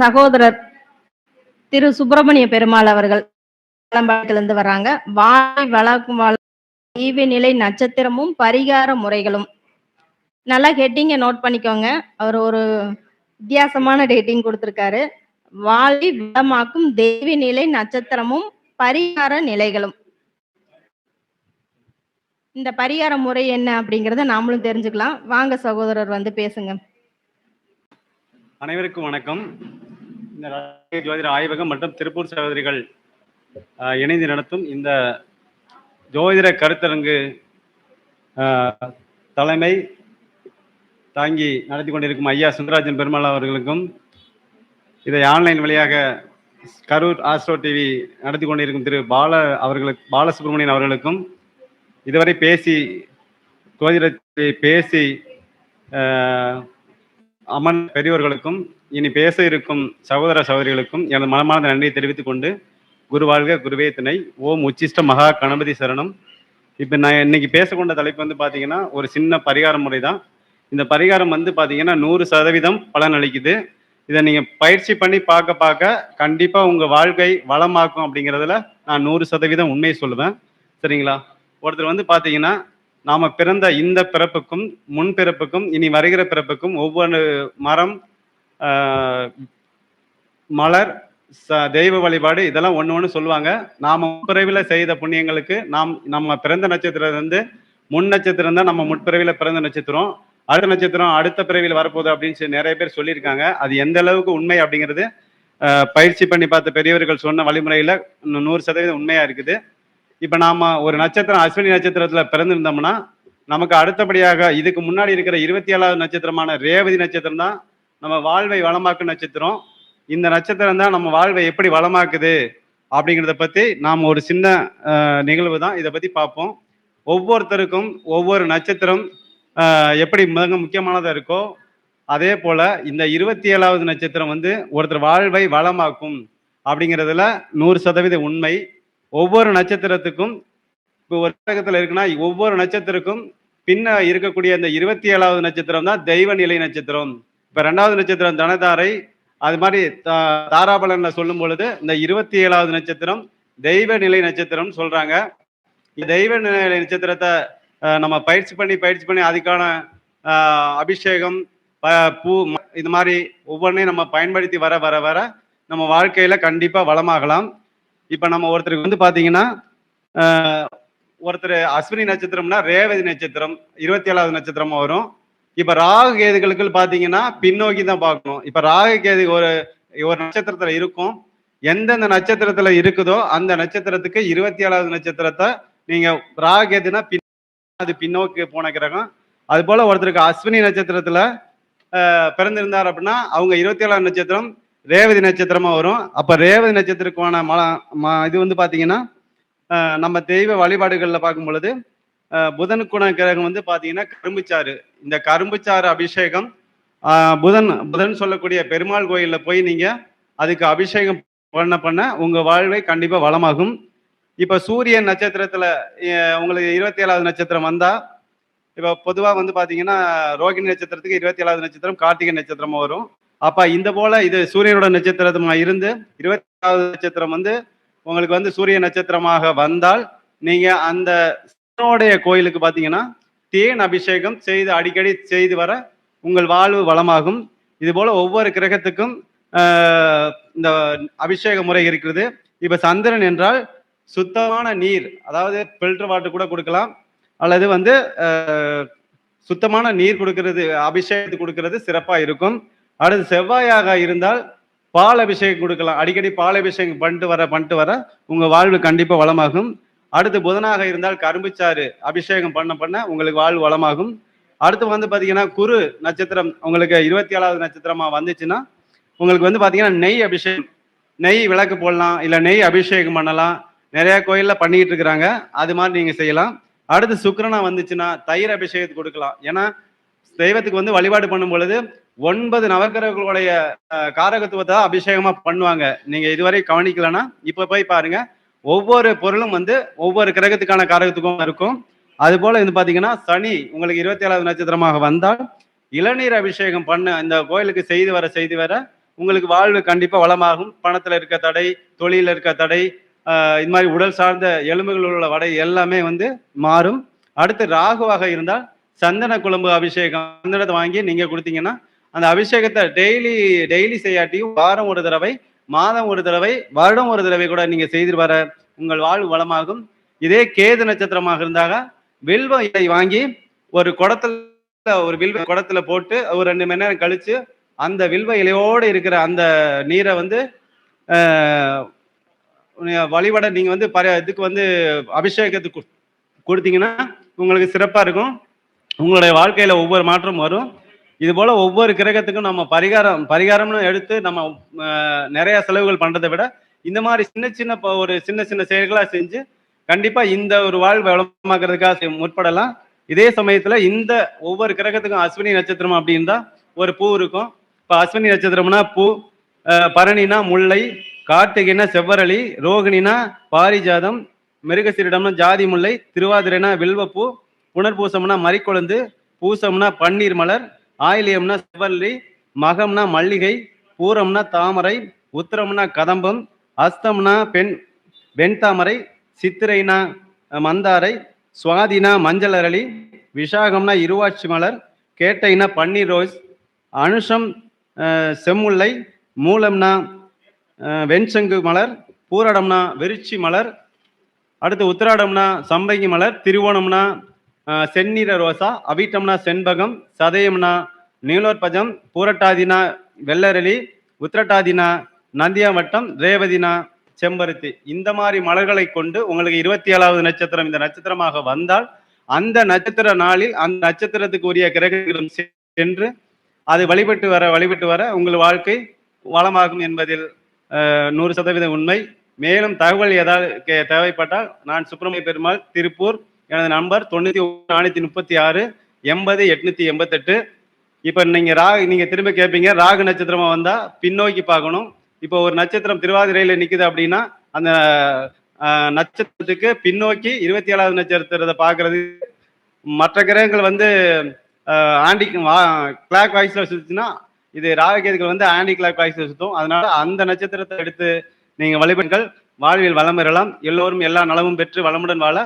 சகோதரர் திரு சுப்பிரமணிய பெருமாள் அவர்கள் இருந்து வர்றாங்க. வாழை வளர்க்கும் ஈவு நிலை நட்சத்திரமும் பரிகார முறைகளும். நல்லா ஹெட்டிங்க நோட் பண்ணிக்கோங்க. அவர் ஒரு வித்தியாசமான டேட்டிங் கொடுத்திருக்காரு. வாழை வளமாக்கும் தெய்வ நிலை நட்சத்திரமும் பரிகார நிலைகளும். இந்த பரிகார முறை என்ன அப்படிங்கறத நாமளும் தெரிஞ்சுக்கலாம். வாங்க சகோதரர் வந்து பேசுங்க. அனைவருக்கும் வணக்கம். இந்த ஜோதிட ஆய்வகம் மற்றும் திருப்பூர் சகோதரிகள் இணைந்து நடத்தும் இந்த ஜோதிட கருத்தரங்கு தலைமை தாங்கி நடத்தி கொண்டிருக்கும் ஐயா சுந்தராஜன் பெருமாள் அவர்களுக்கும், இதை ஆன்லைன் வழியாக கரூர் ஆஸ்ட்ரோ டிவி நடத்தி கொண்டிருக்கும் திரு பாலசுப்ரமணியன் அவர்களுக்கும், இதுவரை ஜோதிடத்தை பேசி அமன் பெரியவர்களுக்கும், இனி பேச இருக்கும் சகோதர சகோதரிகளுக்கும் எனது மனமார்ந்த நன்றியை தெரிவித்துக் கொண்டு, குரு வாழ்க குருவே துணை, ஓம் உச்சிஷ்ட மகா கணபதி சரணம். இப்போ நான் இன்னைக்கு பேசக்கொண்ட தலைப்பு வந்து பார்த்தீங்கன்னா ஒரு சின்ன பரிகார முறை தான். இந்த பரிகாரம் வந்து பார்த்தீங்கன்னா 100% பலன் அளிக்குது. இதை நீங்கள் பயிற்சி பண்ணி பார்க்க கண்டிப்பாக உங்கள் வாழ்க்கை வளமாக்கும் அப்படிங்கிறதுல நான் 100% உண்மையை சொல்லுவேன். சரிங்களா? ஒருத்தர் வந்து பார்த்தீங்கன்னா நாம் பிறந்த இந்த பிறப்புக்கும் முன் பிறப்புக்கும் இனி வருகிற பிறப்புக்கும் ஒவ்வொரு மரம், மலர், தெய்வ வழிபாடு இதெல்லாம் ஒன்று சொல்லுவாங்க. நாம் முற்பிறவியில் செய்த புண்ணியங்களுக்கு நம்ம பிறந்த நட்சத்திரம் வந்து முன் நட்சத்திரம் தான் நம்ம முற்பிறவியில் பிறந்த நட்சத்திரம், அடுத்த நட்சத்திரம் அடுத்த பிறவியில் வரப்போகுது அப்படின்னு நிறைய பேர் சொல்லியிருக்காங்க. அது எந்த அளவுக்கு உண்மை அப்படிங்கிறது பயிற்சி பண்ணி பார்த்த பெரியவர்கள் சொன்ன வழிமுறையில் 100% உண்மையாக இருக்குது. இப்போ நாம் ஒரு நட்சத்திரம் அஸ்வினி நட்சத்திரத்தில் பிறந்திருந்தோம்னா நமக்கு அடுத்தபடியாக இதுக்கு முன்னாடி இருக்கிற 27வது நட்சத்திரமான ரேவதி நட்சத்திரம் தான் நம்ம வாழ்வை வளமாக்கும் நட்சத்திரம். இந்த நட்சத்திரம் தான் நம்ம வாழ்வை எப்படி வளமாக்குது அப்படிங்கிறத பற்றி நாம் ஒரு சின்ன நிகழ்வு தான் இதை பற்றி பார்ப்போம். ஒவ்வொருத்தருக்கும் ஒவ்வொரு நட்சத்திரம் எப்படி மிக முக்கியமானதாக இருக்கோ அதே போல் இந்த 27வது நட்சத்திரம் வந்து ஒருத்தர் வாழ்வை வளமாக்கும் அப்படிங்கிறதுல 100% உண்மை. ஒவ்வொரு நட்சத்திரத்துக்கும் இப்போ ஒரு கிரகத்தில் இருக்குன்னா ஒவ்வொரு நட்சத்திரக்கும் பின்ன இருக்கக்கூடிய இந்த 27வது நட்சத்திரம் தான் தெய்வ நிலை நட்சத்திரம். இப்போ 2வது நட்சத்திரம் தனதாரை, அது மாதிரி தாராபலன்ல சொல்லும் பொழுது இந்த 27வது நட்சத்திரம் தெய்வ நிலை நட்சத்திரம் சொல்றாங்க. தெய்வ நிலை நட்சத்திரத்தை நம்ம பயிற்சி பண்ணி அதுக்கான அபிஷேகம், பூ, இது மாதிரி ஒவ்வொன்றையும் நம்ம பயன்படுத்தி வர வர வர நம்ம வாழ்க்கையில கண்டிப்பா வளமாகலாம். இப்ப நம்ம ஒருத்தருக்கு வந்து பாத்தீங்கன்னா ஒருத்தர் அஸ்வினி நட்சத்திரம்னா ரேவதி நட்சத்திரம் 27வது நட்சத்திரமா வரும். இப்ப ராகு கேதுகளுக்கு பாத்தீங்கன்னா பின்னோக்கி தான் பார்க்கணும். இப்ப ராகு கேது ஒரு நட்சத்திரத்துல இருக்கும். எந்தெந்த நட்சத்திரத்துல இருக்குதோ அந்த நட்சத்திரத்துக்கு 27வது நட்சத்திரத்தை நீங்க ராகு கேதுனா அது பின்னோக்கி போன கிரகம். அது போல ஒருத்தருக்கு அஸ்வினி நட்சத்திரத்துல பிறந்திருந்தார் அப்படின்னா அவங்க 27வது நட்சத்திரம் ரேவதி நட்சத்திரமா வரும். அப்ப ரேவதி நட்சத்திரக்கான இது வந்து பாத்தீங்கன்னா நம்ம தெய்வ வழிபாடுகள்ல பார்க்கும் பொழுது புதனுக்குண கிரகம் வந்து பாத்தீங்கன்னா கரும்புச்சாறு. இந்த கரும்புச்சாறு அபிஷேகம் புதன் சொல்லக்கூடிய பெருமாள் கோயில்ல போய் நீங்க அதுக்கு அபிஷேகம் பண்ண உங்க வாழ்வை கண்டிப்பா வளமாகும். இப்ப சூரியன் நட்சத்திரத்துல உங்களுக்கு 27வது நட்சத்திரம் வந்தா, இப்ப பொதுவா வந்து பாத்தீங்கன்னா ரோகிணி நட்சத்திரத்துக்கு 27வது நட்சத்திரம் கார்த்திகை நட்சத்திரமா வரும். அப்ப இந்த போல இது சூரியனோட நட்சத்திரமா இருந்து 27வது நட்சத்திரம் வந்து உங்களுக்கு வந்து சூரிய நட்சத்திரமாக வந்தால் நீங்க அந்த கோயிலுக்கு பாத்தீங்கன்னா தேன் அபிஷேகம் செய்து அடிக்கடி செய்து வர உங்கள் வாழ்வு வளமாகும். இது போல ஒவ்வொரு கிரகத்துக்கும் இந்த அபிஷேக முறை இருக்கிறது. இப்ப சந்திரன் என்றால் சுத்தமான நீர், அதாவது ஃபில்டர் வாட்டர் கூட கொடுக்கலாம், அல்லது வந்து சுத்தமான நீர் கொடுக்கறது, அபிஷேகத்துக்கு கொடுக்கறது சிறப்பா இருக்கும். அடுத்து செவ்வாயாக இருந்தால் பால் அபிஷேகம் கொடுக்கலாம். அடிக்கடி பால் அபிஷேகம் பண்ணிட்டு வர உங்க வாழ்வு கண்டிப்பா வளமாகும். அடுத்து புதனாக இருந்தால் கரும்புச்சாறு அபிஷேகம் பண்ண உங்களுக்கு வாழ்வு வளமாகும். அடுத்து வந்து பாத்தீங்கன்னா குரு நட்சத்திரம் உங்களுக்கு 27வது நட்சத்திரமா வந்துச்சுன்னா உங்களுக்கு வந்து பாத்தீங்கன்னா நெய் அபிஷேகம், நெய் விளக்கு போடலாம், இல்ல நெய் அபிஷேகம் பண்ணலாம். நிறைய கோயில்ல பண்ணிட்டு இருக்கிறாங்க, அது மாதிரி நீங்க செய்யலாம். அடுத்து சுக்கிரனா வந்துச்சுன்னா தயிர் அபிஷேகத்துக்கு கொடுக்கலாம். ஏன்னா தெய்வத்துக்கு வந்து வழிபாடு பண்ணும் பொழுது 9 நவக்கிரகங்களுடைய காரகத்துவத்தை அபிஷேகமா பண்ணுவாங்க. நீங்க இதுவரை கவனிக்கலன்னா இப்ப போய் பாருங்க. ஒவ்வொரு பொருளும் வந்து ஒவ்வொரு கிரகத்துக்கான காரகத்துவம் இருக்கும். அது போல இது பாத்தீங்கன்னா சனி உங்களுக்கு 27வது நட்சத்திரமாக வந்தால் இளநீர் அபிஷேகம் பண்ண இந்த கோயிலுக்கு செய்து வர உங்களுக்கு வாழ்வு கண்டிப்பா வளமாகும். பணத்துல இருக்க தடை, தொழில இருக்க தடை, இது மாதிரி உடல் சார்ந்த எலும்புகள் உள்ள வடை எல்லாமே வந்து மாறும். அடுத்து ராகுவாக இருந்தால் சந்தன குழம்பு அபிஷேகம் சந்தனத்தை வாங்கி நீங்க கொடுத்தீங்கன்னா அந்த அபிஷேகத்தை டெய்லி டெய்லி செய்யாட்டியும் வாரம் ஒரு தடவை, மாதம் ஒரு தடவை, வருடம் ஒரு தடவை கூட நீங்க செய்து வர உங்கள் வாழ்வு வளமாகும். இதே கேது நட்சத்திரமாக இருந்தாக வில்வ இலை வாங்கி ஒரு குடத்துல ஒரு வில்வ குடத்துல போட்டு ஒரு 2 மணி நேரம் கழிச்சு அந்த வில்வ இலையோடு இருக்கிற அந்த நீரை வந்து வழிபட நீங்க வந்து இதுக்கு வந்து அபிஷேகத்துக்கு கொடுத்தீங்கன்னா உங்களுக்கு சிறப்பா இருக்கும். உங்களுடைய வாழ்க்கையில ஒவ்வொரு மாற்றம் வரும். இது போல ஒவ்வொரு கிரகத்துக்கும் நம்ம பரிகாரம்னு எடுத்து நம்ம நிறைய செலவுகள் பண்றதை விட இந்த மாதிரி சின்ன சின்ன செயல்களா செஞ்சு கண்டிப்பா இந்த ஒரு வாழ்வு வளமாக்குறதுக்காக முற்படலாம். இதே சமயத்துல இந்த ஒவ்வொரு கிரகத்துக்கும் அஸ்வினி நட்சத்திரம் அப்படின்னா ஒரு பூ இருக்கும். இப்ப அஸ்வினி நட்சத்திரம்னா பூ, பரணினா முல்லை, கார்த்திகைனா செவ்வரளி, ரோகிணினா பாரிஜாதம், மிருகசீரிடம்னா ஜாதி முல்லை, திருவாதிரைனா வில்வப்பூ, புனர்பூசம்னா மறிக்கொழுந்து, பூசம்னா பன்னீர் மலர், ஆயிலியம்னா செவ்வல்லி, மகம்னா மல்லிகை, பூரம்னா தாமரை, உத்திரம்னா கதம்பம், அஸ்தம்னா வெண்தாமரை, சித்திரைனா மந்தாரை, சுவாதினா மஞ்சள் அரளி, விஷாகம்னா இருவாட்சி மலர், கேட்டைனா பன்னீர் ரோஸ், அனுஷம் செம்முல்லை, மூலம்னா வெண்சங்கு மலர், பூரடம்னா விருச்சி மலர், அடுத்து உத்திராடம்னா சம்பங்கி மலர், திருவோணம்னா செந்நிற ரோசா, அவிட்டம்னா செண்பகம், சதயம்னா நீலோற்பஜம், பூரட்டாதினா வெள்ளரளி, உத்திரட்டாதினா நந்தியாவட்டம், ரேவதினா செம்பருத்தி. இந்த மாதிரி மலர்களை கொண்டு உங்களுக்கு 27வது நட்சத்திரம் இந்த நட்சத்திரமாக வந்தால் அந்த நட்சத்திர நாளில் அந்த நட்சத்திரத்துக்கு உரிய கிரகங்களும் சென்று அது வழிபட்டு வர உங்கள் வாழ்க்கை வளமாகும் என்பதில் 100% உண்மை. மேலும் தகவல் ஏதாவது தேவைப்பட்டால் நான் சுப்பிரமணிய பெருமாள், திருப்பூர். எனது நம்பர் 91 436 80 888. இப்ப நீங்க திரும்ப கேட்பீங்க ராகு நட்சத்திரமா வந்தா பின்னோக்கி பார்க்கணும். இப்போ ஒரு நட்சத்திரம் திருவாதிரையில நிக்குது அப்படின்னா அந்த நட்சத்திரத்துக்கு பின்னோக்கி 27வது நட்சத்திரத்தை பார்க்கறது. மற்ற கிரகங்கள் வந்து ஆண்டி கிளாக் வாய்ஸ்ல சுத்துச்சுன்னா இது ராகுகேதுகள் வந்து ஆண்டி கிளாக் வாய்ஸ்ல சுத்தும். அதனால அந்த நட்சத்திரத்தை எடுத்து நீங்க வழிபடுங்கள். வாழ்வில் வளம் பெறலாம். எல்லோரும் எல்லா நலமும் பெற்று வளமுடன் வாழ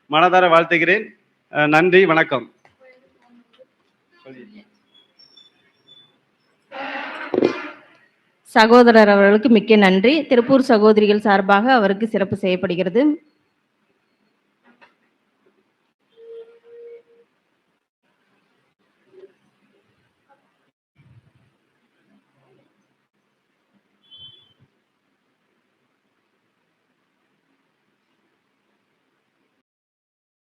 மனதார வாழ்த்துகிறேன். நன்றி, வணக்கம். சகோதரர் அவர்களுக்கு மிக்க நன்றி. திருப்பூர் சகோதரிகள் சார்பாக அவருக்கு சிறப்பு செய்யப்படுகிறது.